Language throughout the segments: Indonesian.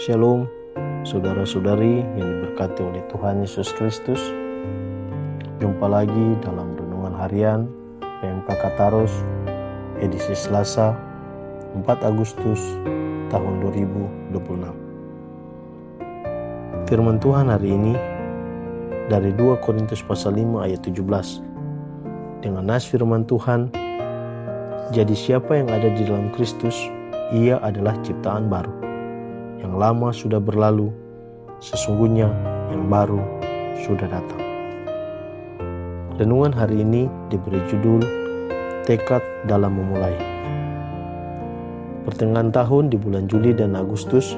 Shalom, saudara-saudari yang diberkati oleh Tuhan Yesus Kristus. Jumpa lagi dalam Renungan Harian PMK Kataros, edisi Selasa 4 Agustus tahun 2026. Firman Tuhan hari ini dari 2 Korintus pasal 5 ayat 17. Dengan nas firman Tuhan, jadi siapa yang ada di dalam Kristus, ia adalah ciptaan baru. Yang lama sudah berlalu, sesungguhnya yang baru sudah datang. Renungan hari ini diberi judul Tekad dalam Memulai. Pertengahan tahun di bulan Juli dan Agustus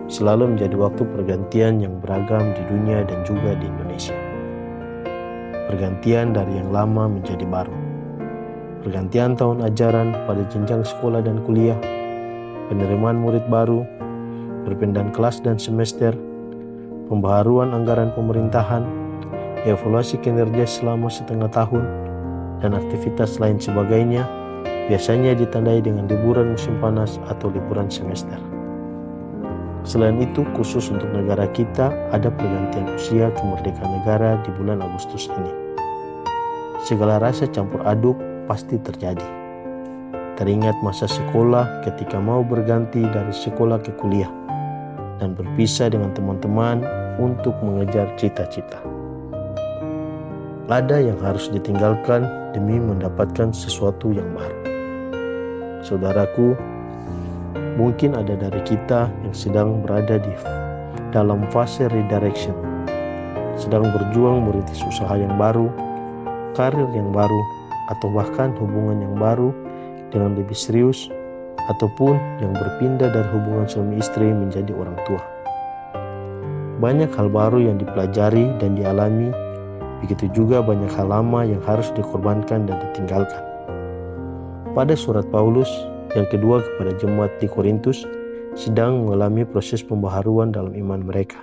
selalu menjadi waktu pergantian yang beragam di dunia dan juga di Indonesia. Pergantian dari yang lama menjadi baru. Pergantian tahun ajaran pada jenjang sekolah dan kuliah, penerimaan murid baru, perpindahan kelas dan semester, pembaharuan anggaran pemerintahan, evaluasi kinerja selama setengah tahun, dan aktivitas lain sebagainya biasanya ditandai dengan liburan musim panas atau liburan semester. Selain itu, khusus untuk negara kita ada pergantian usia kemerdekaan negara di bulan Agustus ini. Segala rasa campur aduk pasti terjadi. Teringat masa sekolah ketika mau berganti dari sekolah ke kuliah dan berpisah dengan teman-teman untuk mengejar cita-cita. Ada yang harus ditinggalkan demi mendapatkan sesuatu yang baru. Saudaraku, mungkin ada dari kita yang sedang berada di dalam fase redirection, sedang berjuang merintis usaha yang baru, karir yang baru, atau bahkan hubungan yang baru dengan lebih serius, ataupun yang berpindah dari hubungan suami istri menjadi orang tua. Banyak hal baru yang dipelajari dan dialami, begitu juga banyak hal lama yang harus dikorbankan dan ditinggalkan. Pada surat Paulus yang kedua kepada jemaat di Korintus sedang mengalami proses pembaharuan dalam iman mereka.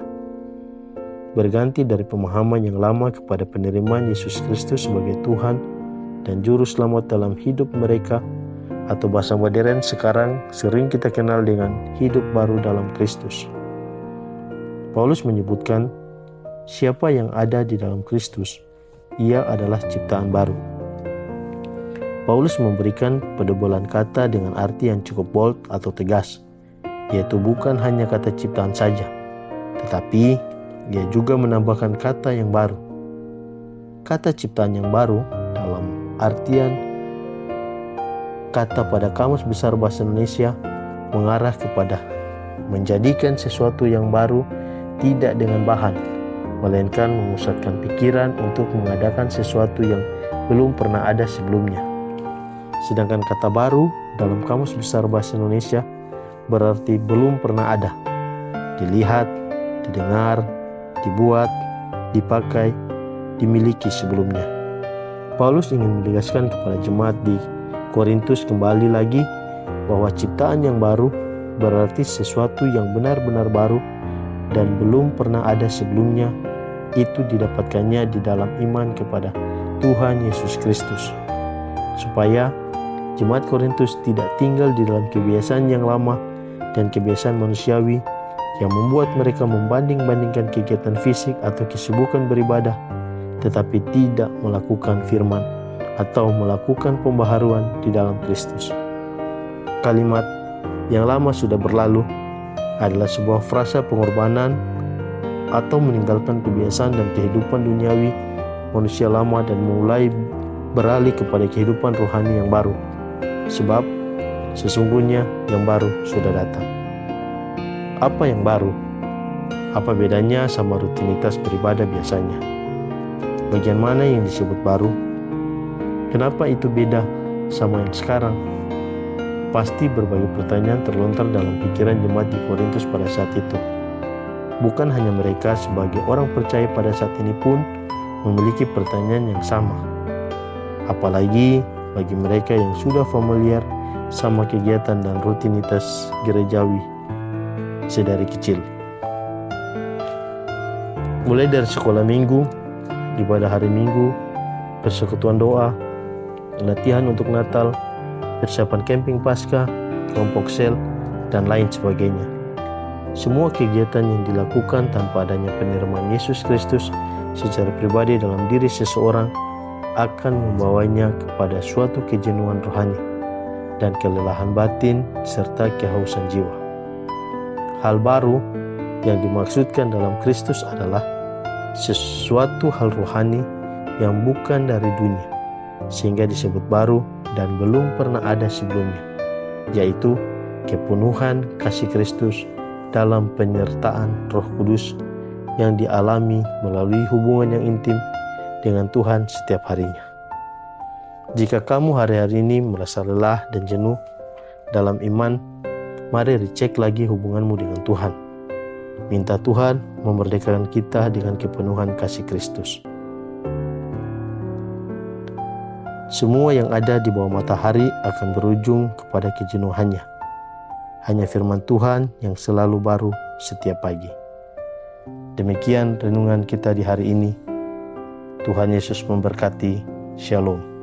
Berganti dari pemahaman yang lama kepada penerimaan Yesus Kristus sebagai Tuhan dan Juru Selamat dalam hidup mereka, atau bahasa modern sekarang sering kita kenal dengan hidup baru dalam Kristus. Paulus menyebutkan, siapa yang ada di dalam Kristus, ia adalah ciptaan baru. Paulus memberikan pendobolan kata dengan arti yang cukup bold atau tegas, yaitu bukan hanya kata ciptaan saja, tetapi ia juga menambahkan kata yang baru. Kata ciptaan yang baru dalam artian kata pada Kamus Besar Bahasa Indonesia mengarah kepada menjadikan sesuatu yang baru tidak dengan bahan, melainkan memusatkan pikiran untuk mengadakan sesuatu yang belum pernah ada sebelumnya. Sedangkan kata baru dalam Kamus Besar Bahasa Indonesia berarti belum pernah ada, dilihat, didengar, dibuat, dipakai, dimiliki sebelumnya. Paulus ingin menegaskan kepada jemaat di Korintus kembali lagi bahwa ciptaan yang baru berarti sesuatu yang benar-benar baru dan belum pernah ada sebelumnya. Itu didapatkannya di dalam iman kepada Tuhan Yesus Kristus, supaya jemaat Korintus tidak tinggal di dalam kebiasaan yang lama dan kebiasaan manusiawi yang membuat mereka membanding-bandingkan kegiatan fisik atau kesibukan beribadah, tetapi tidak melakukan firman atau melakukan pembaharuan di dalam Kristus. Kalimat yang lama sudah berlalu adalah sebuah frasa pengorbanan atau meninggalkan kebiasaan dan kehidupan duniawi manusia lama dan mulai beralih kepada kehidupan rohani yang baru. Sebab sesungguhnya yang baru sudah datang. Apa yang baru? Apa bedanya sama rutinitas beribadah biasanya? Bagian mana yang disebut baru? Kenapa itu beda sama yang sekarang? Pasti berbagai pertanyaan terlontar dalam pikiran jemaat di Korintus pada saat itu. Bukan hanya mereka sebagai orang percaya pada saat ini pun memiliki pertanyaan yang sama. Apalagi bagi mereka yang sudah familiar sama kegiatan dan rutinitas gerejawi sedari kecil. Mulai dari sekolah minggu, ibadah hari Minggu, persekutuan doa, latihan untuk Natal, persiapan camping Paskah, kelompok sel, dan lain sebagainya. Semua kegiatan yang dilakukan tanpa adanya penerimaan Yesus Kristus secara pribadi dalam diri seseorang akan membawanya kepada suatu kejenuhan rohani dan kelelahan batin serta kehausan jiwa. Hal baru yang dimaksudkan dalam Kristus adalah sesuatu hal rohani yang bukan dari dunia, sehingga disebut baru dan belum pernah ada sebelumnya, yaitu kepenuhan kasih Kristus dalam penyertaan Roh Kudus yang dialami melalui hubungan yang intim dengan Tuhan setiap harinya. Jika kamu hari-hari ini merasa lelah dan jenuh dalam iman, mari dicek lagi hubunganmu dengan Tuhan. Minta Tuhan memerdekakan kita dengan kepenuhan kasih Kristus. Semua yang ada di bawah matahari akan berujung kepada kejenuhannya. Hanya firman Tuhan yang selalu baru setiap pagi. Demikian renungan kita di hari ini. Tuhan Yesus memberkati. Shalom.